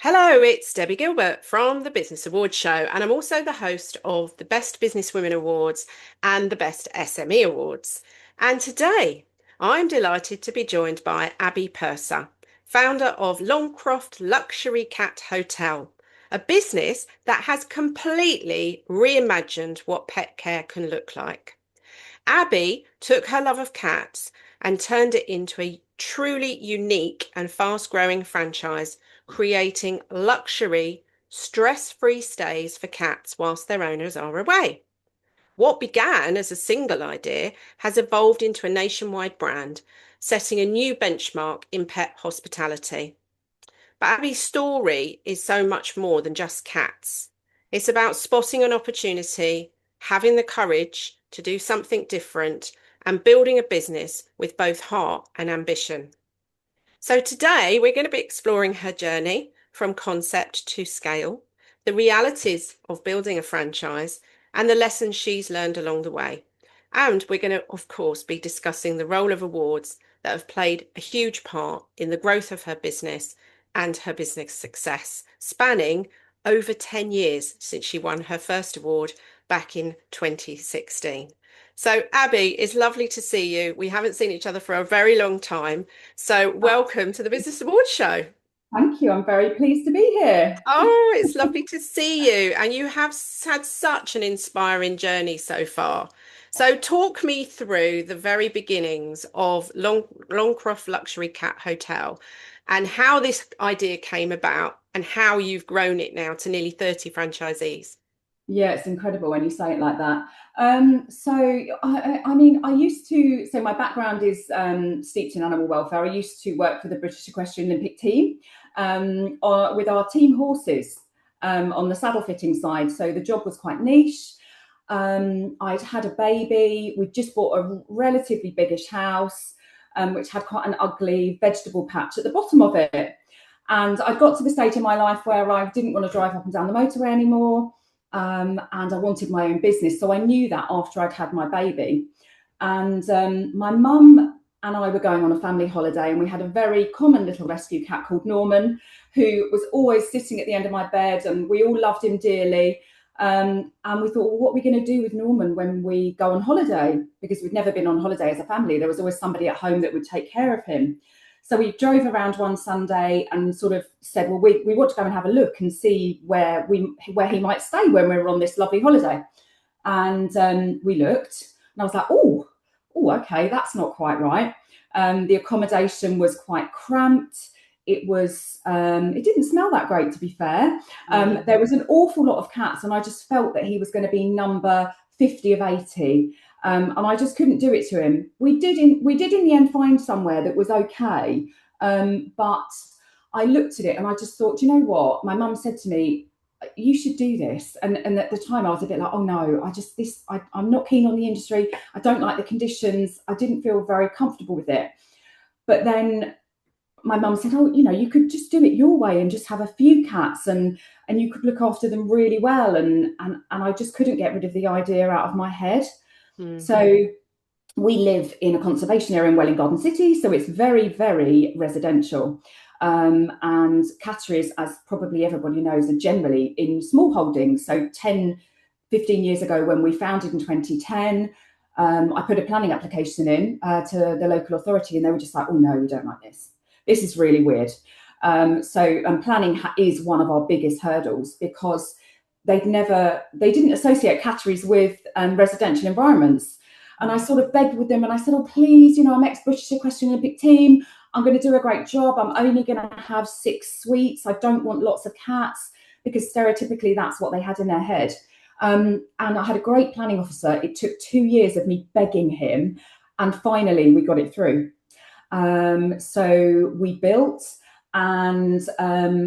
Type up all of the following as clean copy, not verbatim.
Hello, it's Debbie Gilbert from the Business Awards Show, and I'm also the host of the Best Business Women Awards and the Best SME Awards. And today, I'm delighted to be joined by Abi Purser, founder of Longcroft Luxury Cat Hotel, a business that has completely reimagined what pet care can look like. Abi took her love of cats and turned it into a truly unique and fast-growing franchise, creating luxury, stress-free stays for cats whilst their owners are away. What began as a single idea has evolved into a nationwide brand, setting a new benchmark in pet hospitality. But Abi's story is so much more than just cats. It's about spotting an opportunity, having the courage to do something different, and building a business with both heart and ambition. So today we're going to be exploring her journey from concept to scale, the realities of building a franchise, and the lessons she's learned along the way. And we're going to, of course, be discussing the role of awards that have played a huge part in the growth of her business and her business success, spanning over 10 years since she won her first award back in 2016. So, Abi, it's lovely to see you. We haven't seen each other for a very long time. So, welcome to the Business Awards Show. Thank you. I'm very pleased to be here. Oh, it's lovely to see you. And you have had such an inspiring journey so far. So, talk me through the very beginnings of Longcroft Luxury Cat Hotel and how this idea came about and how you've grown it now to nearly 30 franchisees. Yeah, it's incredible when you say it like that. I used to, so my background is steeped in animal welfare. I used to work for the British Equestrian Olympic team with our team horses on the saddle fitting side. So the job was quite niche. I'd had a baby. We'd just bought a relatively biggish house, which had quite an ugly vegetable patch at the bottom of it. And I got to the stage in my life where I didn't want to drive up and down the motorway anymore. And I wanted my own business. So I knew that after I'd had my baby. And my mum and I were going on a family holiday, and we had a very common little rescue cat called Norman, who was always sitting at the end of my bed, and we all loved him dearly. And we thought, well, what are we going to do with Norman when we go on holiday? Because we'd never been on holiday as a family. There was always somebody at home that would take care of him. So we drove around one Sunday and sort of said, well, we want to go and have a look and see where he might stay when we were on this lovely holiday. And we looked, and I was like, oh, okay, that's not quite right. The accommodation was quite cramped. It didn't smell that great, to be fair. There was an awful lot of cats, and I just felt that he was going to be number 50 of 80. And I just couldn't do it to him. We did in the end find somewhere that was okay. But I looked at it and I just thought, you know what? My mum said to me, you should do this. And at the time I was a bit like, oh no, I'm not keen on the industry. I don't like the conditions. I didn't feel very comfortable with it. But then my mum said, oh, you could just do it your way and just have a few cats and you could look after them really well. And I just couldn't get rid of the idea out of my head. Mm-hmm. So we live in a conservation area in Welwyn Garden City, so it's very, very residential. And Cattery, as probably everybody knows, are generally in small holdings. So 10, 15 years ago, when we founded in 2010, I put a planning application in to the local authority, and they were just like, oh no, we don't like this. This is really weird. So planning is one of our biggest hurdles, because they didn't associate Catteries with residential environments. And I sort of begged with them, and I said, oh, please, I'm ex-British Equestrian Olympic team. I'm going to do a great job. I'm only going to have 6 suites. I don't want lots of cats, because stereotypically that's what they had in their head. And I had a great planning officer. It took 2 years of me begging him, and finally we got it through. So we built, and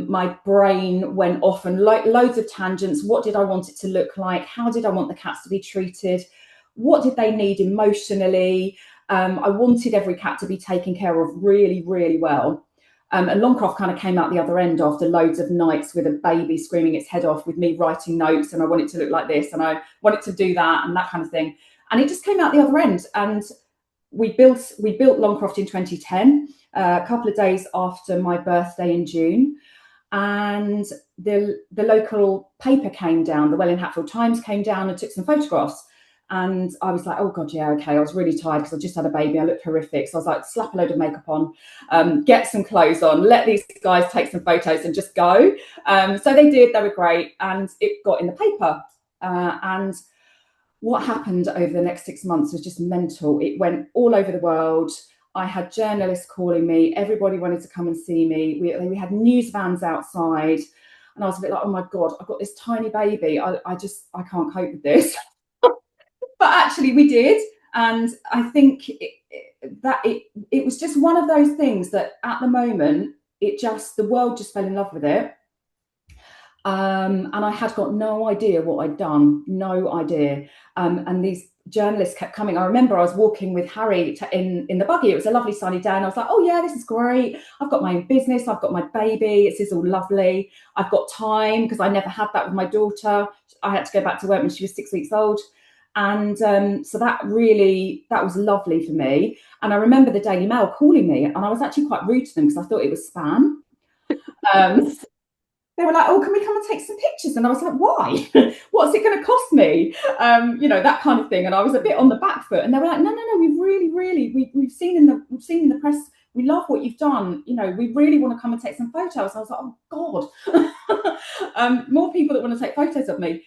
my brain went off and loads of tangents. What did I want it to look like? How did I want the cats to be treated? What did they need emotionally? I wanted every cat to be taken care of really, really well. And Longcroft kind of came out the other end after loads of nights with a baby screaming its head off, with me writing notes, and I want it to look like this, and I want it to do that, and that kind of thing. And it just came out the other end. And we built Longcroft in 2010, a couple of days after my birthday in June. and the local paper came down, the Welling Hatfield Times came down and took some photographs. And I was like, oh God, yeah, okay. I was really tired because I just had a baby. I looked horrific. So I was like, slap a load of makeup on, get some clothes on, let these guys take some photos and just go. So they did, they were great. And it got in the paper. And what happened over the next 6 months was just mental. It went all over the world. I had journalists calling me. Everybody wanted to come and see me. We had news vans outside. And I was a bit like, oh my God, I've got this tiny baby. I can't cope with this. But actually we did. And I think it was just one of those things that at the moment, the world just fell in love with it. And I had got no idea what I'd done, no idea. And these journalists kept coming. I remember I was walking with Harry in the buggy. It was a lovely sunny day. And I was like, oh yeah, this is great. I've got my own business. I've got my baby. This is all lovely. I've got time because I never had that with my daughter. I had to go back to work when she was 6 weeks old. And so that was lovely for me. And I remember the Daily Mail calling me, and I was actually quite rude to them because I thought it was spam. They were like, oh, can we come and take some pictures? And I was like, why? What's it going to cost me? That kind of thing. And I was a bit on the back foot. And they were like, no, we've we've seen in the press, we love what you've done. We really want to come and take some photos. I was like, oh God, more people that want to take photos of me.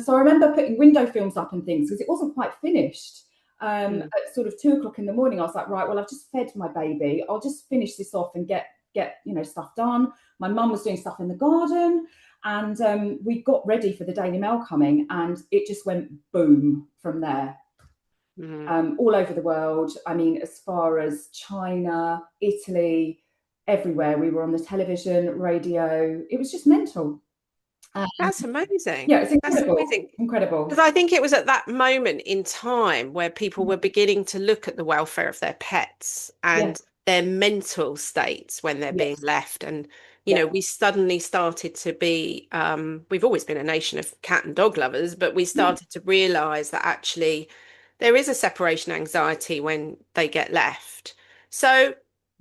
So I remember putting window films up and things because it wasn't quite finished. At sort of 2:00 in the morning, I was like, right, well, I've just fed my baby. I'll just finish this off and get stuff done. My mum was doing stuff in the garden, and we got ready for the Daily Mail coming, and it just went boom from there. All over the world. I mean, as far as China, Italy, everywhere. We were on the television, radio. It was just mental. That's amazing. Yeah, it's incredible. That's amazing. Incredible. Because I think it was at that moment in time where people were beginning to look at the welfare of their pets and their mental states when they're being left. And, we suddenly started to be, we've always been a nation of cat and dog lovers, but we started to realize that actually there is a separation anxiety when they get left. So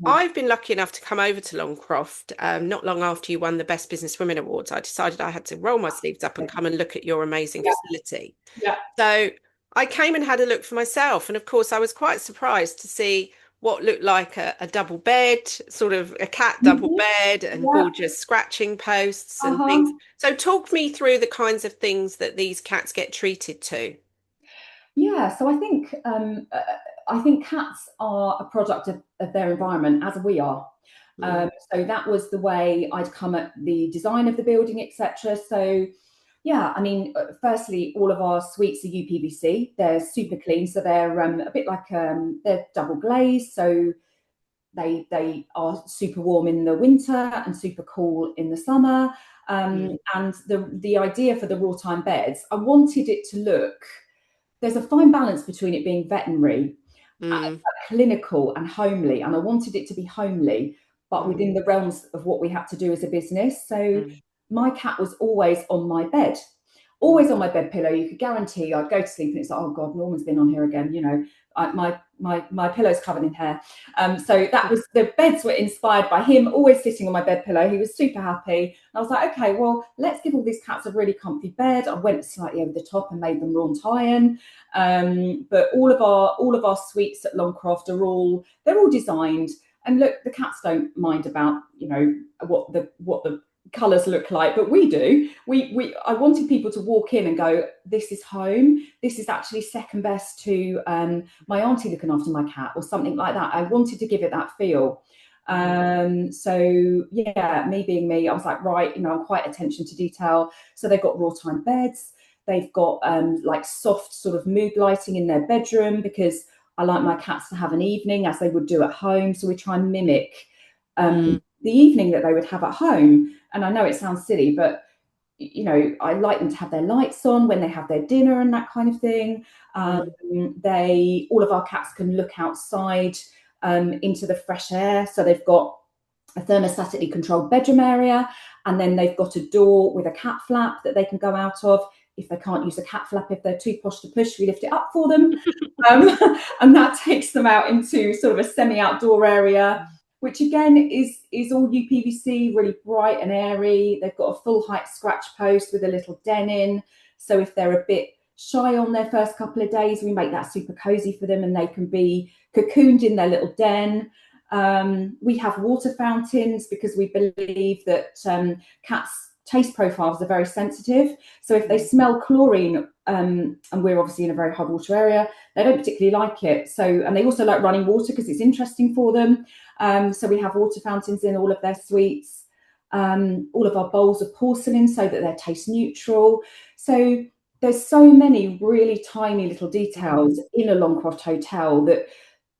I've been lucky enough to come over to Longcroft not long after you won the Best Business Women Awards. I decided I had to roll my sleeves up and come and look at your amazing facility. So I came and had a look for myself. And of course, I was quite surprised to see what looked like a double bed, sort of a cat double bed, and gorgeous scratching posts and things. So talk me through the kinds of things that these cats get treated to. Yeah, so I think cats are a product of their environment, as we are. So that was the way I'd come at the design of the building, etc. So yeah, I mean, firstly, all of our suites are UPVC. They're super clean, so they're a bit like they're double glazed, so they are super warm in the winter and super cool in the summer. And the idea for the wrought iron beds, I wanted it to look. There's a fine balance between it being veterinary, clinical, and homely, and I wanted it to be homely, but within the realms of what we had to do as a business. So my cat was always on my bed, always on my bed pillow. You could guarantee I'd go to sleep and it's like, oh God, Norman's been on here again. My pillow's covered in hair. So that was, the beds were inspired by him always sitting on my bed pillow. He was super happy. And I was like, okay, well, let's give all these cats a really comfy bed. I went slightly over the top and made them wrought iron. But all of our suites at Longcroft they're all designed. And look, the cats don't mind about, what the colours look like, but we do. I wanted people to walk in and go, this is home. This is actually second best to my auntie looking after my cat or something like that. I wanted to give it that feel. So yeah, me being me, I was like, right, I'm quite attention to detail. So they've got wrought iron beds. They've got like soft sort of mood lighting in their bedroom because I like my cats to have an evening as they would do at home. So we try and mimic the evening that they would have at home. And I know it sounds silly, but I like them to have their lights on when they have their dinner and that kind of thing. All of our cats can look outside into the fresh air. So they've got a thermostatically controlled bedroom area, and then they've got a door with a cat flap that they can go out of. If they can't use a cat flap, if they're too posh to push, we lift it up for them. And that takes them out into sort of a semi-outdoor area. which again is all UPVC, really bright and airy. They've got a full height scratch post with a little den in. So if they're a bit shy on their first couple of days, we make that super cozy for them and they can be cocooned in their little den. We have water fountains because we believe that cats' taste profiles are very sensitive. So if they smell chlorine, and we're obviously in a very hot water area, they don't particularly like it. So, and they also like running water because it's interesting for them. So we have water fountains in all of their suites. All of our bowls are porcelain so that they're taste neutral. So there's so many really tiny little details in a Longcroft hotel that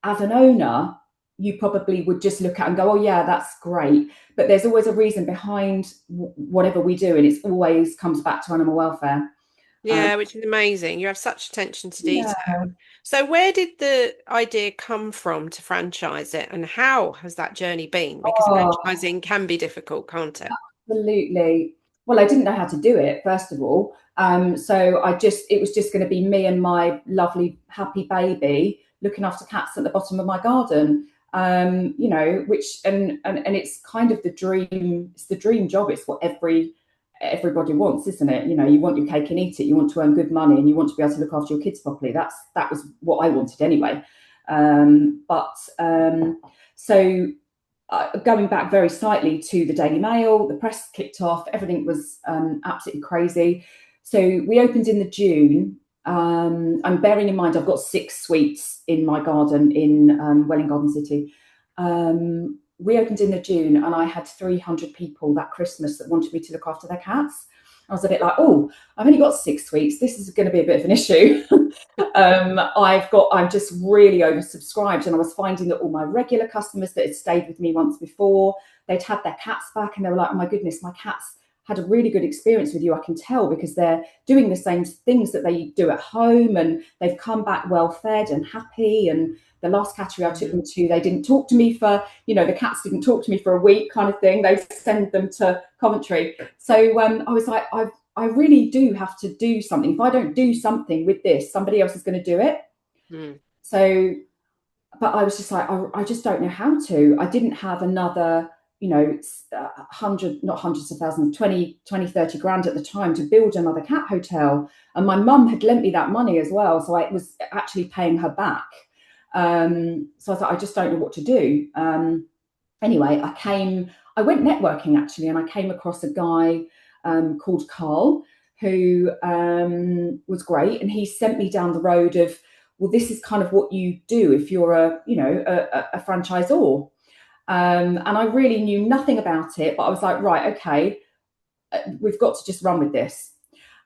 as an owner, you probably would just look at and go, oh yeah, that's great. But there's always a reason behind whatever we do. And it always comes back to animal welfare. Yeah, which is amazing. You have such attention to Yeah. detail. So where did the idea come from to franchise it, and how has that journey been? Because Oh, franchising can be difficult, can't it? absolutely. Well, I didn't know how to do it, first of all. So it was just going to be me and my lovely, happy baby looking after cats at the bottom of my garden. You know, and it's kind of the dream. It's the dream job. It's what everybody wants, isn't it? You know, you want your cake and eat it. You want to earn good money, and you want to be able to look after your kids properly. That was what I wanted anyway. So going back very slightly to the Daily Mail, the press kicked off, everything was absolutely crazy. So we opened in the June, and bearing in mind I've got 6 suites in my garden in Welwyn Garden City. We opened in the June and I had 300 people that Christmas that wanted me to look after their cats. I was a bit like, oh, I've only got 6 suites. This is going to be a bit of an issue. I'm just really oversubscribed, and I was finding that all my regular customers that had stayed with me once before, they'd had their cats back and they were like, oh my goodness, my cats had a really good experience with you. I can tell because they're doing the same things that they do at home and they've come back well fed and happy. And the last Cattery I took them to, they didn't talk to me for, the cats didn't talk to me for a week kind of thing. They send them to Coventry. So I was like, I really do have to do something. If I don't do something with this, somebody else is going to do it. So, but I was just like, I just don't know how to. I didn't have another, 100, not hundreds of thousands, 20, 30 grand at the time to build another cat hotel. And my mum had lent me that money as well. So I was actually paying her back. So I thought, I just don't know what to do. Anyway, I went networking actually, and I came across a guy called Carl, who was great. And he sent me down the road of, well, this is kind of what you do if you're a franchisor. And I really knew nothing about it, but I was like, right, okay, we've got to just run with this.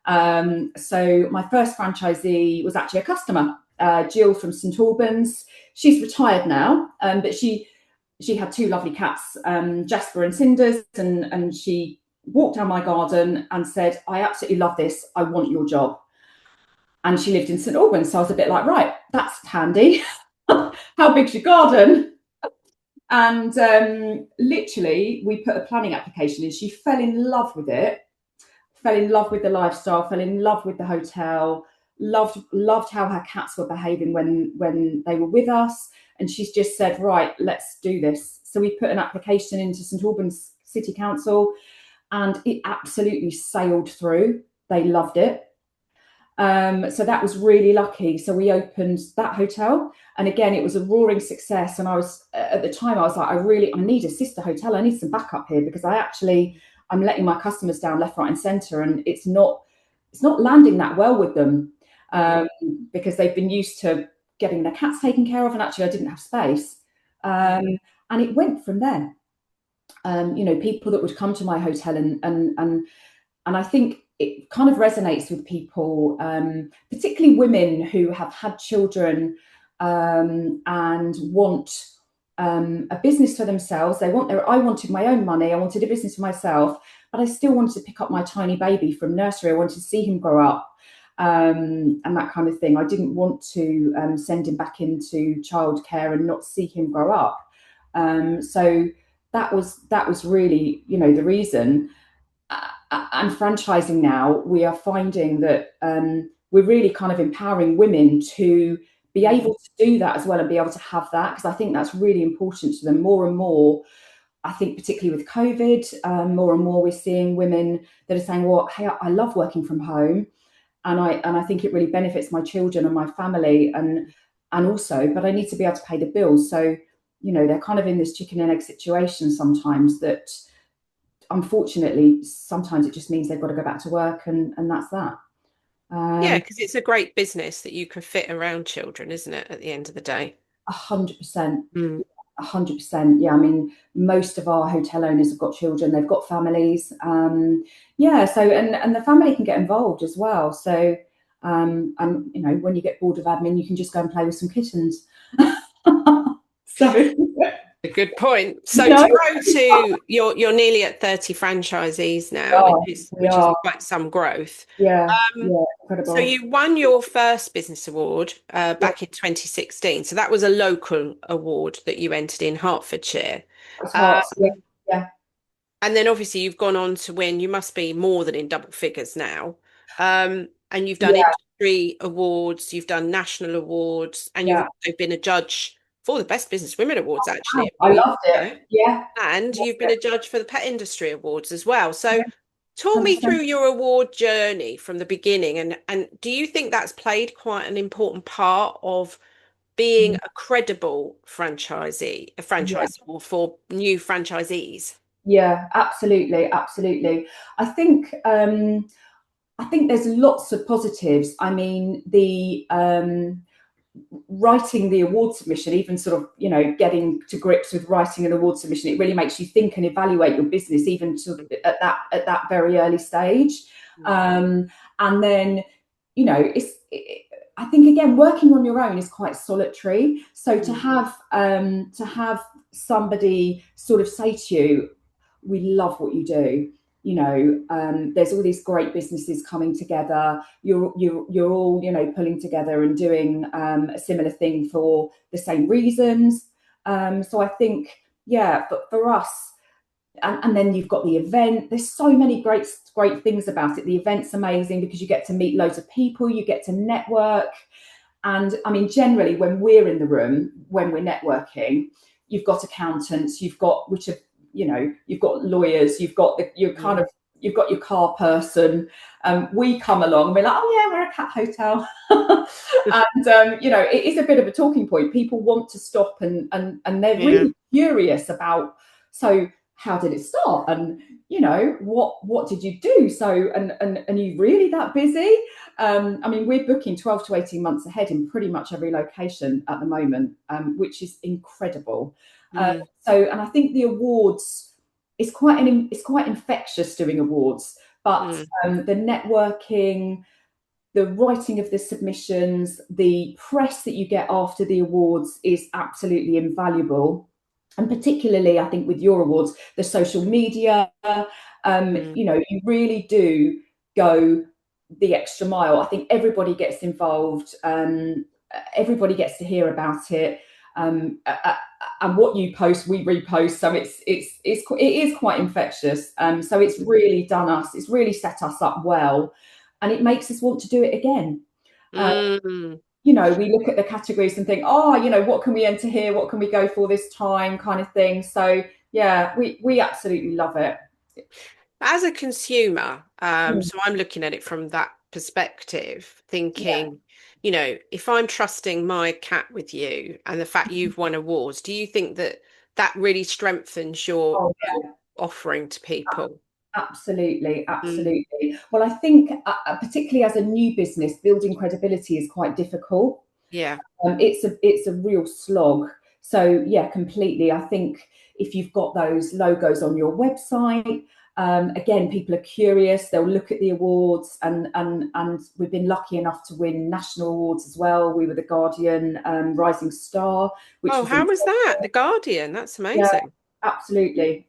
So my first franchisee was actually a customer, Jill from St Albans. She's retired now, but she had 2 lovely cats, Jasper and Cinders, and she walked down my garden and said, I absolutely love this. I want your job. And she lived in St Albans. So I was a bit like, right, that's handy. How big's your garden? And literally, we put a planning application in. She fell in love with it, fell in love with the lifestyle, fell in love with the hotel, loved how her cats were behaving when they were with us. And she's just said, right, let's do this. So we put an application into St Albans City Council, and it absolutely sailed through. They loved it. So that was really lucky. So we opened that hotel, and again, it was a roaring success. And I was, at the time, I was like, I need a sister hotel. I need some backup here, because I'm letting my customers down left, right, and centre, and it's not landing that well with them, because they've been used to getting their cats taken care of, and actually I didn't have space. And it went from there. People that would come to my hotel, and I think it kind of resonates with people, particularly women who have had children, and want a business for themselves. I wanted my own money. I wanted a business for myself, but I still wanted to pick up my tiny baby from nursery. I wanted to see him grow up, and that kind of thing. I didn't want to send him back into childcare and not see him grow up. So that was really, the reason. And franchising now, we are finding that we're really kind of empowering women to be able to do that as well and be able to have that, because I think that's really important to them. More and more, I think, particularly with COVID, more and more we're seeing women that are saying, well, hey, I love working from home, and I think it really benefits my children and my family, and also, but I need to be able to pay the bills. So, they're kind of in this chicken and egg situation sometimes, that unfortunately sometimes it just means they've got to go back to work, and that's that. Yeah, um because it's a great business that you can fit around children, isn't it, at the end of the day? 100%. Mm. 100%. Yeah, I mean, most of our hotel owners have got children, they've got families. Yeah, so, and the family can get involved as well. So, and when you get bored of admin, you can just go and play with some kittens. So, A good point. you So know, to go to you're nearly at 30 franchisees now, which is we are. quite some growth. Yeah, Um, yeah, so incredible. you won your first business award Yeah, back in 2016. So that was a local award that you entered in Hertfordshire. it's hard. Yeah, Um, yeah, and then obviously you've gone on to win, you must be more than in double figures now. And you've done yeah, industry awards, you've done national awards, and you've yeah. also been a judge for the Best Business Women Awards actually Wow, a I few years loved it. ago. Yeah, And you've been a judge for the Pet Industry Awards as well. So yeah, talk me 100%. through your award journey from the beginning, and do you think that's played quite an important part of being a credible franchisee, a Yeah. franchisor for new franchisees? Yeah, absolutely, absolutely. I think I think there's lots of positives. I mean, the writing the award submission, even sort of, getting to grips with writing an award submission, it really makes you think and evaluate your business, even to at that very early stage. Mm. And then, I think, again, working on your own is quite solitary. So Mm. to have somebody sort of say to you, we love what you do. There's all these great businesses coming together. You're all, pulling together and doing a similar thing for the same reasons. So I think, yeah, but for us, and then you've got the event. There's so many great things about it. The event's amazing because you get to meet loads of people, you get to network. And I mean, generally, when we're in the room, when we're networking, you've got accountants, you've got, you've got lawyers, you've got Mm. you've got your car person. We come along and we're like, oh yeah, we're a cat hotel. And it is a bit of a talking point. People want to stop, and they're Yeah. really curious about, so how did it start? And what did you do? So, and are you really that busy? I mean, we're booking 12 to 18 months ahead in pretty much every location at the moment, which is incredible. Mm. And I think the awards, it's quite infectious doing awards, but Mm. the networking, the writing of the submissions, the press that you get after the awards is absolutely invaluable. And particularly, I think with your awards, the social media, Mm. you really do go the extra mile. I think everybody gets involved. Everybody gets to hear about it. And what you post, we repost. So it is quite infectious. So it's really done us. It's really set us up well, and it makes us want to do it again. Uh, Mm. we look at the categories and think, oh, what can we enter here? What can we go for this time, kind of thing. So yeah, we absolutely love it. As a consumer, Mm. so I'm looking at it from that perspective, Yeah. thinking, if I'm trusting my cat with you and the fact you've won awards, do you think that that really strengthens Oh, your offering to people? absolutely, Mm. absolutely. Well, I think particularly as a new business, building credibility is quite difficult. Yeah. It's a real slog. So yeah, completely. I think if you've got those logos on your website, again, people are curious. They'll look at the awards, and we've been lucky enough to win national awards as well. We were the Guardian Rising Star, which Oh, was how was that? incredible. The Guardian. That's Yeah, amazing. absolutely.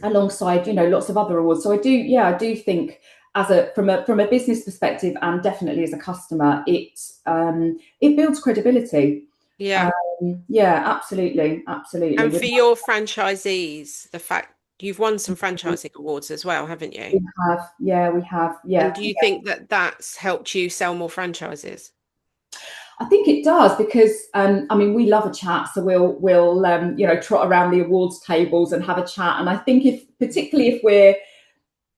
Alongside, lots of other awards. So I do think, from a business perspective, and definitely as a customer, it builds credibility. Yeah. Yeah, absolutely, And absolutely. for your franchisees, the fact you've won some franchising awards as well, haven't you? We have, yeah, we have, And yeah. do you think that that's helped you sell more franchises? I think it does because I mean we love a chat, so we'll trot around the awards tables and have a chat. And I think particularly if we're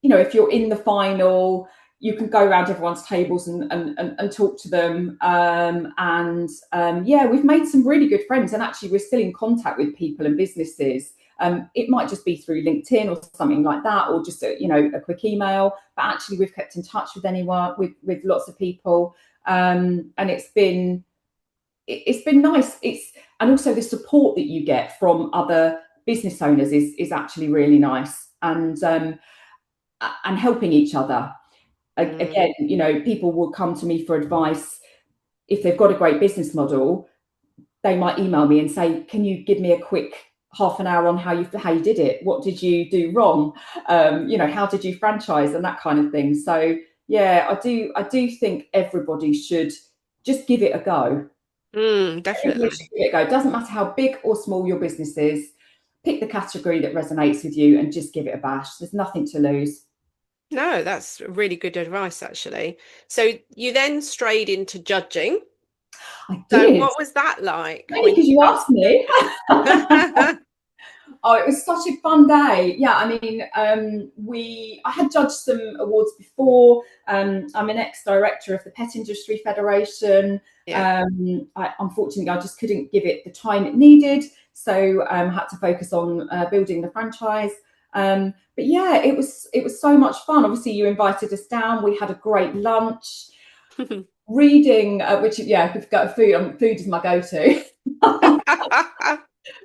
if you're in the final, you can go around everyone's tables and talk to them. Yeah, we've made some really good friends, and actually we're still in contact with people and businesses. It might just be through LinkedIn or something like that, or just a quick email. But actually, we've kept in touch with anyone, with lots of people, and it's been nice. And also the support that you get from other business owners is actually really nice, and helping each other. Again, people will come to me for advice if they've got a great business model. They might email me and say, "Can you give me a quick half an hour on how you did it? What did you do wrong? How did you franchise?" and that kind of thing. So yeah, I do think everybody should just give it a go. Definitely. Give it a go. It doesn't matter how big or small your business is. Pick the category that resonates with you and just give it a bash. There's nothing to lose. No, that's really good advice, actually. So you then strayed into judging. I So did. what was that like Only when because you asked me. you Oh, it was such a fun day. Yeah, I mean, I had judged some awards before. I'm an ex-director of the Pet Industry Federation. Yeah. Unfortunately, I just couldn't give it the time it needed, so had to focus on building the franchise. But yeah, it was so much fun. Obviously, you invited us down. We had a great lunch, reading, which yeah, if you've got food is my go-to.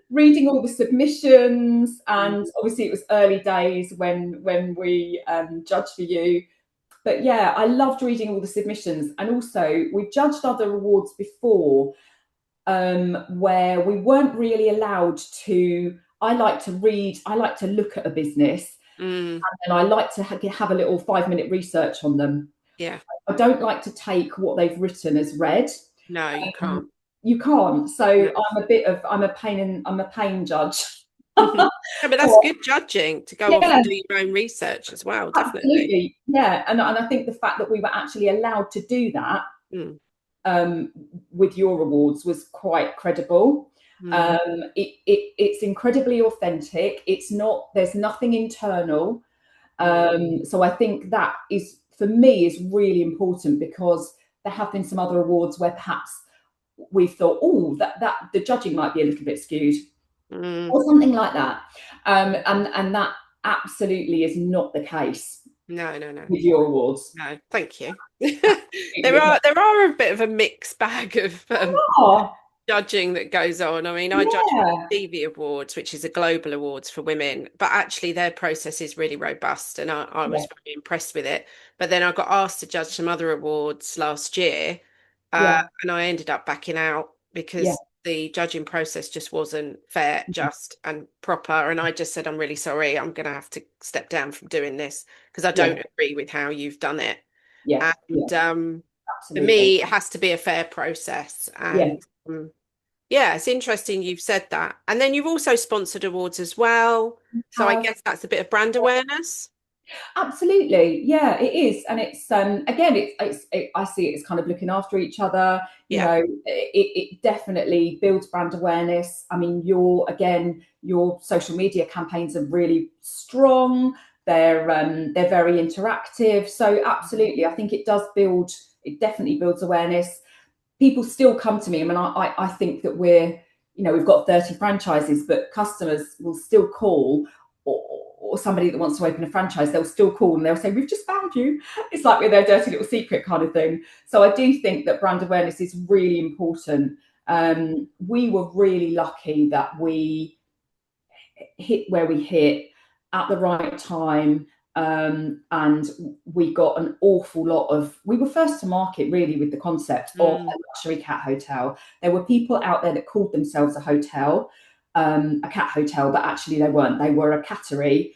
Reading all the submissions, and obviously it was early days when we judged for you. But yeah, I loved reading all the submissions, and also we've judged other awards before where we weren't really allowed to. I like to read, I like to look at a business, Mm, and I like to have a little 5-minute research on them. yeah. I don't like to take what they've written as read. No, you can't. You can't. So No. I'm a pain judge. No, but that's good judging to go off Yeah, and do your own research as well, definitely. absolutely. Yeah. And I think the fact that we were actually allowed to do that Mm, um, with your awards was quite credible. mm, It's incredibly authentic. There's nothing internal. mm, So I think that is, for me, is really important, because there have been some other awards where perhaps we thought, oh, that the judging might be a little bit skewed mm. or something like that. And that absolutely is not the case No, no, no. with your awards. No, thank you. Absolutely not. There are a bit of a mixed bag of Oh, judging that goes on. I mean, I judge for yeah, the Stevie Awards, which is a global awards for women, but actually their process is really robust, and I yeah, was very impressed with it. But then I got asked to judge some other awards last year, yeah, and I ended up backing out yeah, because the judging process just wasn't fair, just, and proper. And I just said, I'm really sorry, I'm going to have to step down from doing this because I yeah, don't agree with how you've done it. yeah, yeah, And for absolutely. me, it has to be a fair process. Yeah. And yeah, it's interesting you've said that. And then you've also sponsored awards as well. So I Have guess that's a bit of brand awareness. Absolutely, yeah, it is, and it's again, I see it as kind of looking after each other. Yeah. It definitely builds brand awareness. I mean, your social media campaigns are really strong. They're very interactive. So absolutely, I think it does build. It definitely builds awareness. People still come to me. I mean, I think that we've got 30 franchises, but customers will still call, or somebody that wants to open a franchise, they'll still call and they'll say, "We've just found you." It's like with their dirty little secret kind of thing. So I do think that brand awareness is really important. We were really lucky that we hit where we hit at the right time. And we got an awful lot of, we were first to market really with the concept of a Mm, luxury cat hotel. There were people out there that called themselves a hotel, a cat hotel, but actually they weren't. They were a cattery,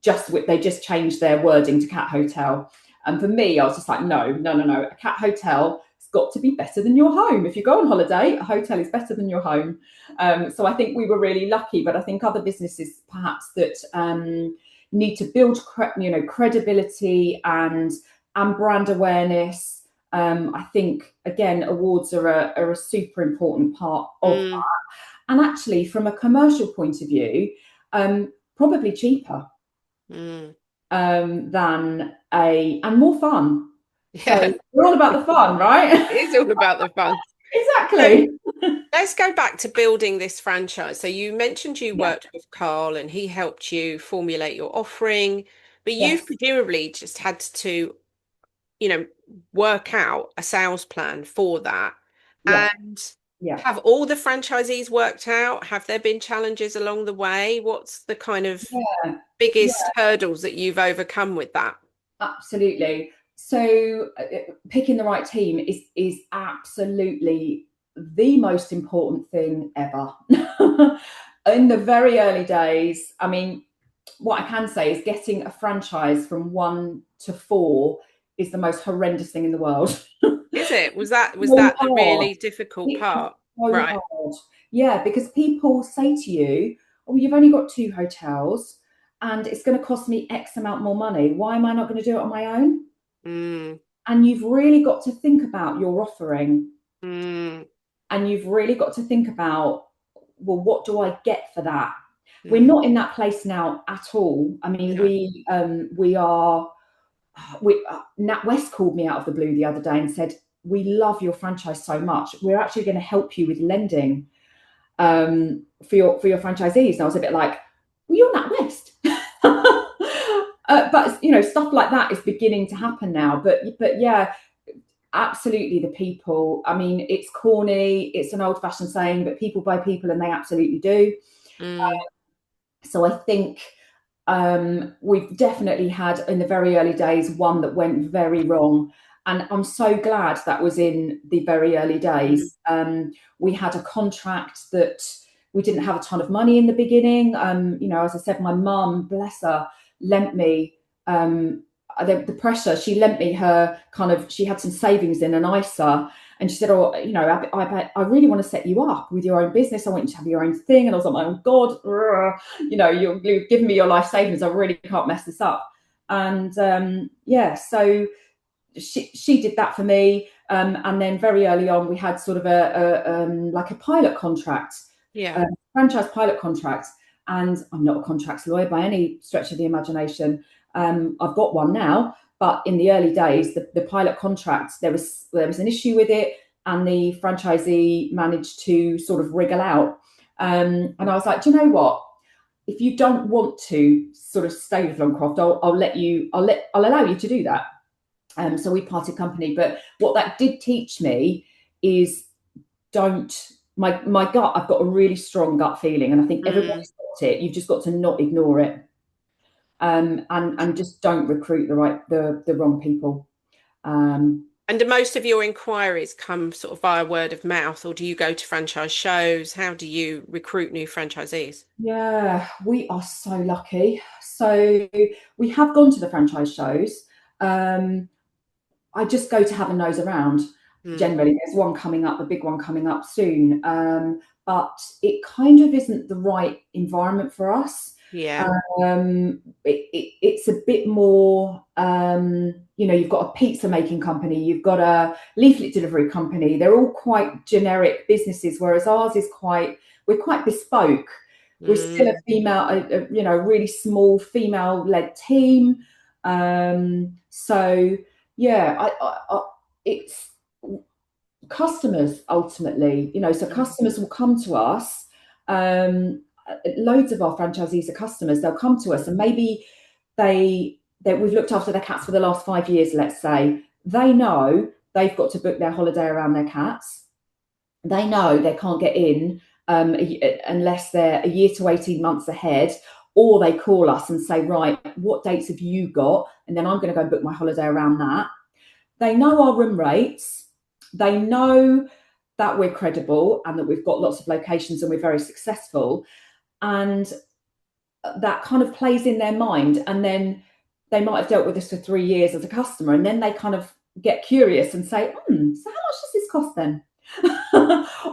they just changed their wording to cat hotel. And for me, I was just like, no, no, no, no. A cat hotel has got to be better than your home. If you go on holiday, a hotel is better than your home. So I think we were really lucky, but I think other businesses perhaps that need to build, credibility and brand awareness. I think, again, awards are a super important part of Mm, that. And actually, from a commercial point of view, probably cheaper mm. and more fun. Yeah, So we're all about the fun, right? it is all about the fun. So Exactly. let's go back to building this franchise. So you mentioned you Yeah. worked with Carl and he helped you formulate your offering, but you've Yes. presumably just had to, you know, work out a sales plan for that. Yeah. And Yeah. have all the franchisees worked out? Have there been challenges along the way? What's the kind of Yeah. Yeah. biggest hurdles that you've overcome with that? Absolutely. So picking the right team is absolutely the most important thing ever. In the very early days, I mean, what I can say is getting a franchise from 1 to 4 is the most horrendous thing in the world. Is it? Was So that the hard. really difficult It's part? so Right. hard. Yeah, because people say to you, "Oh, you've only got 2 hotels and it's going to cost me X amount more money. Why am I not going to do it on my own?" Mm, And you've really got to think about your offering, mm, and you've really got to think about, well, what do I get for that? We're mm. not in that place now at all. I mean, No. we are. NatWest called me out of the blue the other day and said, "We love your franchise so much. We're actually going to help you with lending for your franchisees." And I was a bit like, "Well, you're NatWest." But stuff like that is beginning to happen now. But yeah, absolutely, the people. I mean, it's corny, it's an old-fashioned saying, but people buy people, and they absolutely do. Mm, So I think we've definitely had in the very early days one that went very wrong. And I'm so glad that was in the very early mm, days. We had a contract that we didn't have a ton of money in the beginning. As I said, my mum, bless her, lent me the pressure. She lent me her she had some savings in an ISA. And she said, "Oh, I really want to set you up with your own business. I want you to have your own thing." And I was like, "Oh, God, you've given me your life savings. I really can't mess this up." And so she did that for me. And then very early on, we had sort of like a pilot contract, yeah. a franchise pilot contract. And I'm not a contracts lawyer by any stretch of the imagination. I've got one now, but in the early days, the pilot contract, there was an issue with it, and the franchisee managed to sort of wriggle out. And I was like, "Do you know what? If you don't want to sort of stay with Longcroft, I'll allow you to do that." So we parted company. But what that did teach me is, don't my gut. I've got a really strong gut feeling, and I think Mm. everybody's got it. You've just got to not ignore it, and just don't recruit the wrong people. Um, And do most of your inquiries come sort of via word of mouth, or do you go to franchise shows? How do you recruit new franchisees? yeah, we are so lucky. So we have gone to the franchise shows. Um, I just go to have a nose around. Mm, Generally, there's one coming up, a big one coming up soon. But it kind of isn't the right environment for us. yeah. It's a bit more, you've got a pizza making company, you've got a leaflet delivery company. They're all quite generic businesses, whereas ours is we're quite bespoke. We're still a Mm, female, really small female-led team. So yeah, it's customers ultimately, so mm, customers will come to us. Loads of our franchisees are customers. They'll come to us, and maybe we've looked after their cats for the last 5 years, let's say. They know they've got to book their holiday around their cats. They know they can't get in unless they're a year to 18 months ahead, or they call us and say, "Right, what dates have you got?" And then I'm going to go and book my holiday around that. They know our room rates. They know that we're credible and that we've got lots of locations and we're very successful. And that kind of plays in their mind. And then they might have dealt with us for 3 years as a customer. And then they kind of get curious and say, "So how much does this cost then?"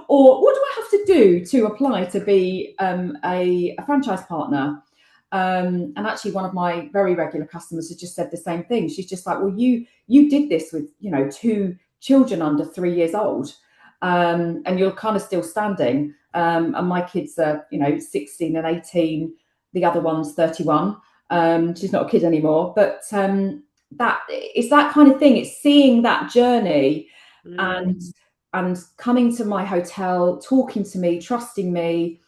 Or, "What do I have to do to apply to be a franchise partner?" And actually, one of my very regular customers has just said the same thing. She's just like, "Well, you did this with two children under 3 years old, and you're kind of still standing. And my kids are, 16 and 18. The other one's 31. She's not a kid anymore, but that it's that kind of thing. It's seeing that journey and coming to my hotel, talking to me, trusting me,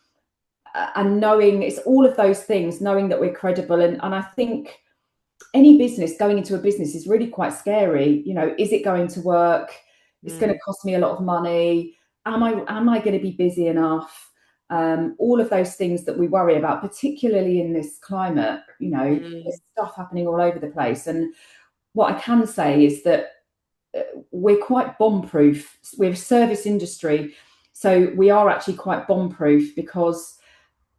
and knowing it's all of those things, knowing that we're credible. And I think any business, going into a business, is really quite scary. Is it going to work? It's going to cost me a lot of money. Am I going to be busy enough? All of those things that we worry about, particularly in this climate. There's stuff happening all over the place. And what I can say is that we're quite bomb-proof. We're a service industry, so we are actually quite bomb-proof, because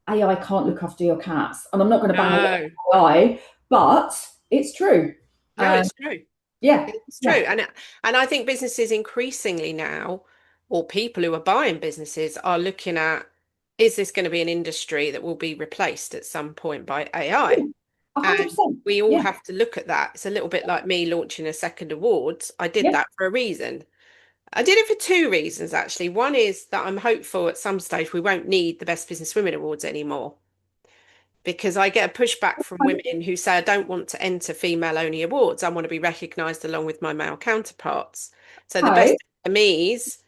AI can't look after your cats. And I'm not going to bang AI, but it's true. No, it's true. Yeah, it's true. And I think businesses increasingly now, or people who are buying businesses, are looking at, is this going to be an industry that will be replaced at some point by AI? 100%. And we all have to look at that. It's a little bit like me launching a second awards. I did that for a reason. I did it for two reasons, actually. One is that I'm hopeful at some stage we won't need the Best Business Women Awards anymore, because I get a pushback from women who say, I don't want to enter female only awards. I want to be recognised along with my male counterparts. So the best SMEs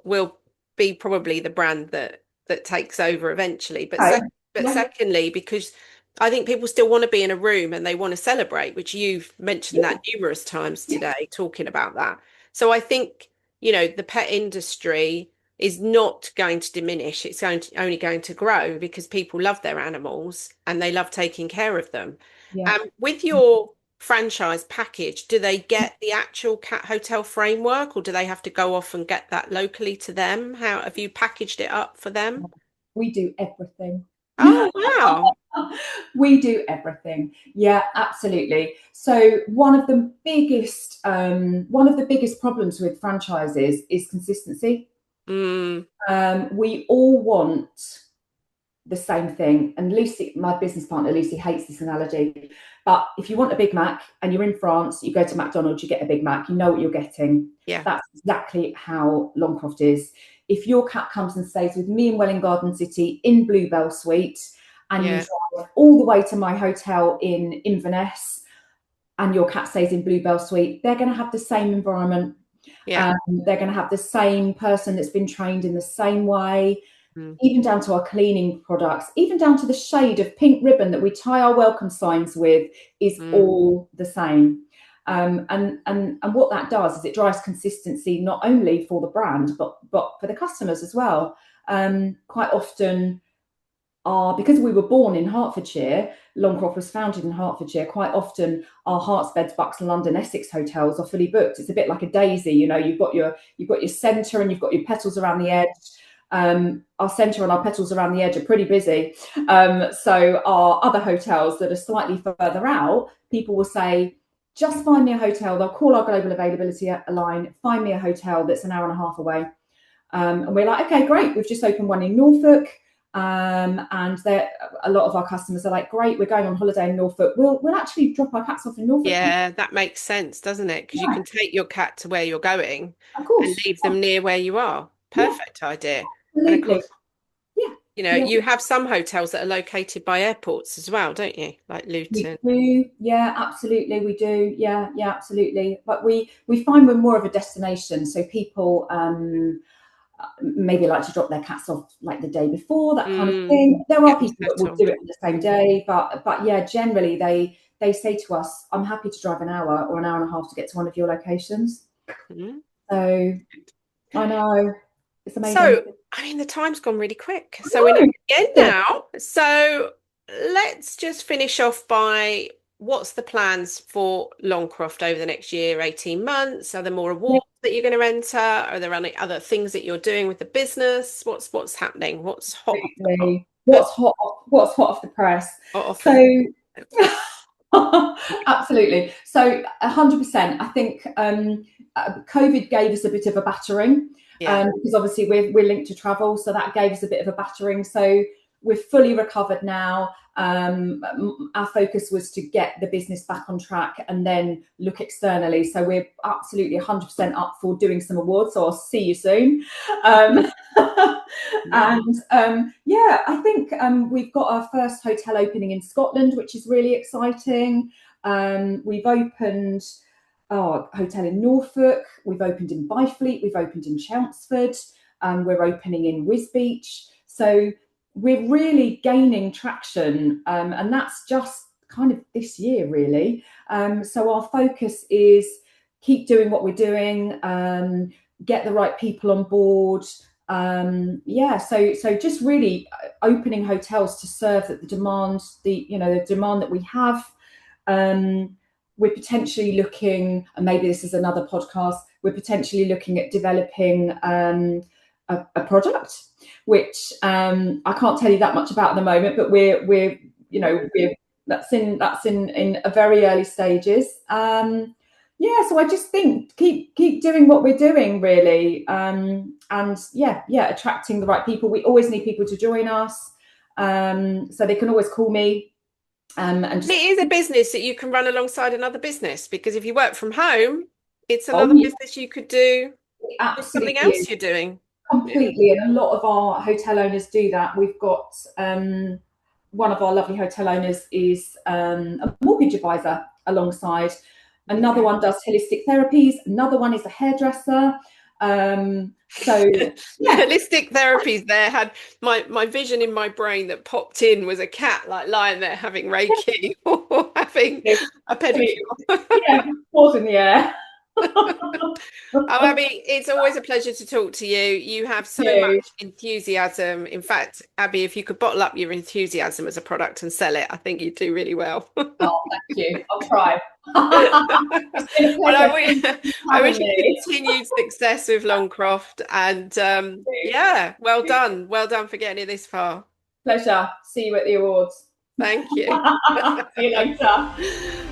will be probably the brand that takes over eventually. But secondly, because I think people still want to be in a room and they want to celebrate, which you've mentioned that numerous times today, talking about that. So I think, the pet industry is not going to diminish. It's only going to grow, because people love their animals and they love taking care of them. With your franchise package, do they get the actual cat hotel framework, or do they have to go off and get that locally to them? How have you packaged it up for them? We do everything. Oh, wow. We do everything. Yeah, absolutely. So one of the biggest problems with franchises is consistency. We all want the same thing. And Lucy, my business partner, Lucy, hates this analogy. But if you want a Big Mac and you're in France, you go to McDonald's, you get a Big Mac, you know what you're getting. Yeah. That's exactly how Longcroft is. If your cat comes and stays with me in Welwyn Garden City in Bluebell Suite, and you drive all the way to my hotel in Inverness, and your cat stays in Bluebell Suite, they're going to have the same environment. They're going to have the same person that's been trained in the same way, even down to our cleaning products, even down to the shade of pink ribbon that we tie our welcome signs with is all the same. And what that does is it drives consistency, not only for the brand, but for the customers as well. Quite often, because we were born in Hertfordshire, Longcroft was founded in Hertfordshire. Quite often, our Herts, Beds, Bucks, and London, Essex hotels are fully booked. It's a bit like a daisy, you've got your centre and you've got your petals around the edge. Our centre and our petals around the edge are pretty busy. So our other hotels that are slightly further out, people will say, just find me a hotel. They'll call our global availability line, find me a hotel that's an hour and a half away. And we're like, okay, great. We've just opened one in Norfolk. And a lot of our customers are like, great, we're going on holiday in Norfolk. We'll actually drop our cats off in Norfolk. Yeah, that makes sense, doesn't it? Because you can take your cat to where you're going and leave them near where you are. Perfect idea. Absolutely. And of course, you have some hotels that are located by airports as well, don't you? Like Luton. We do. Yeah, absolutely. We do. Yeah, absolutely. But we find we're more of a destination. So people maybe like to drop their cats off like the day before, that kind of thing. There are people that will do it on the same day, but yeah, generally they say to us, I'm happy to drive an hour or an hour and a half to get to one of your locations. So I know, it's amazing. So I mean, the time's gone really quick. So we're near the end now. So let's just finish off by, what's the plans for Longcroft over the next year, 18 months? Are there more awards that you're going to enter? Are there any other things that you're doing with the business? What's happening? What's hot? What's hot off the press? Absolutely. So 100%. I think COVID gave us a bit of a battering, because obviously we're linked to travel. So that gave us a bit of a battering. So we're fully recovered now. Our focus was to get the business back on track and then look externally. So we're absolutely 100% up for doing some awards. So I'll see you soon. Yeah, I think we've got our first hotel opening in Scotland, which is really exciting. We've opened a hotel in Norfolk. We've opened in Byfleet. We've opened in Chelmsford. We're opening in Wisbech. So we're really gaining traction, and that's just kind of this year, really. So our focus is keep doing what we're doing, get the right people on board. So just really opening hotels to serve the demand, the demand that we have. We're potentially looking, and maybe this is another podcast, we're potentially looking at developing a product, which I can't tell you that much about at the moment, but we're that's in a very early stages. So I just think keep doing what we're doing, really, and attracting the right people. We always need people to join us, so they can always call me. It is a business that you can run alongside another business, because if you work from home, it's Oh, another business you could do with something absolutely else is. you're doing. Completely, and a lot of our hotel owners do that. We've got one of our lovely hotel owners is a mortgage advisor alongside. Another one does holistic therapies. Another one is a hairdresser. Holistic therapies there had my vision in my brain that popped in was a cat like lying there having Reiki or having a pedicure. Paws in the air. Oh, Abby, it's always a pleasure to talk to you. You have so much enthusiasm. In fact, Abby, if you could bottle up your enthusiasm as a product and sell it, I think you'd do really well. Oh, thank you. I'll try. Well, I wish you continued success with Longcroft, and well done. Well done for getting it this far. Pleasure. See you at the awards. Thank you. See you later.